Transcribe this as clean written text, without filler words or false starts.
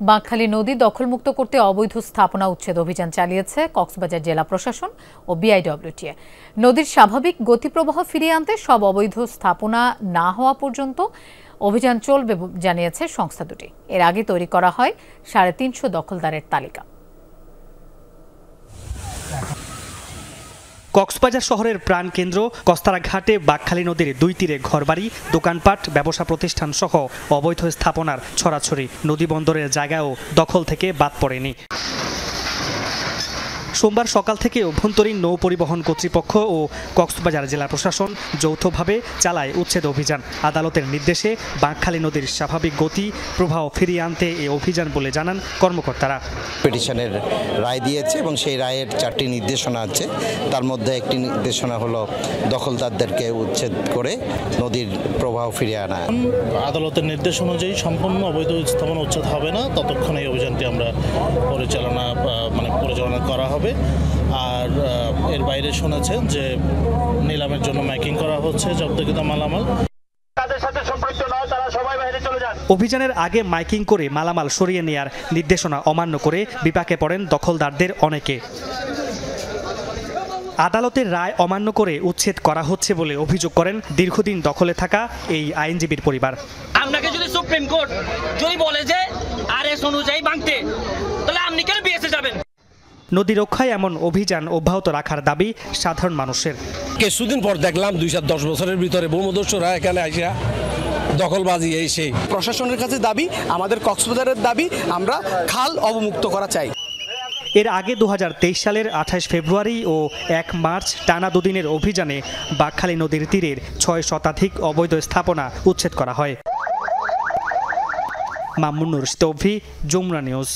বাঁকখালী নদী দখলমুক্ত করতে অবৈধ স্থাপনা উচ্ছেদ অভিযান চালিয়েছে কক্সবাজার জেলা প্রশাসন ও বিআইডব্লিউটিএ। নদীর স্বাভাবিক গতিপ্রবাহ ফিরিয়ে আনতে সব অবৈধ স্থাপনা না হওয়া পর্যন্ত অভিযান চলবে জানিয়েছে সংস্থা দুটি। এর আগে তৈরি করা হয় 350 দখলদারের তালিকা। কক্সবাজার শহরের প্রাণকেন্দ্র কস্তারাঘাটে বাঁকখালী নদীর দুই তীরে ঘরবাড়ি, দোকানপাট, ব্যবসা প্রতিষ্ঠান সহ অবৈধ স্থাপনার ছড়াছড়ি। নদী বন্দরের জায়গাও দখল থেকে বাদ পড়েনি। সোমবার সকাল থেকে অভ্যন্তরীণ নৌ পরিবহন কর্তৃপক্ষ ও কক্সবাজার জেলা প্রশাসন যৌথভাবে চালায় উচ্ছেদ অভিযান। আদালতের নির্দেশে বাঁকখালী নদীর স্বাভাবিক গতি প্রবাহ ফিরিয়ে আনতে এই অভিযান বলে জানান কর্মকর্তারা। পিটিশনের রায় দিয়েছে এবং সেই রায়ের 4টি নির্দেশনা আছে। তার মধ্যে একটি নির্দেশনা হলো দখলদারদেরকে উচ্ছেদ করে নদীর প্রবাহ ফিরিয়ে আনা। আদালতের নির্দেশ অনুযায়ী সম্পূর্ণ অবৈধ স্থাপনা উচ্ছেদ হবে না ততক্ষণ এই অভিযানটি আমরা পরিচালনা করা হবে। আর এর বাইরে শুনেছেন যে নিলামের জন্য মাইকিং করা হচ্ছে জব্দকৃত মালামাল। অভিযানের আগে মাইকিং করে মালামাল সরিয়ে নেয়ার নির্দেশনা অমান্য করে বিপাকে পড়েন দখলদারদের অনেকে। আদালতের রায় অমান্য করে উচ্ছেদ করা হচ্ছে বলে অভিযোগ করেন দীর্ঘদিন দখলে থাকা এই আইনজীবীর পরিবার। আপনাকে যদি সুপ্রিম কোর্ট যদি বলে যে আরএস অনুযায়ী ভাঙতে, তাহলে আপনি কেন বিএসএ যাবেন? নদী রক্ষায় এমন অভিযান অব্যাহত রাখার দাবি সাধারণ মানুষের। কিছুদিন পর দেখলাম 2-10 বছরের ভিতরে ভূমিদস্যুরা এখানে আসিয়া দখলবাজি এই সেই। প্রশাসনের কাছে দাবি, আমাদের কক্সবাজারের দাবি, আমরা খাল অবমুক্ত করা চাই। এর আগে 2023 সালের 28 ফেব্রুয়ারি ও 1 মার্চ টানা দুদিনের অভিযানে বাঁকখালী নদীর তীরের 6 শতাধিক অবৈধ স্থাপনা উচ্ছেদ করা হয়। মামুনুর স্তভি, যমুনা নিউজ।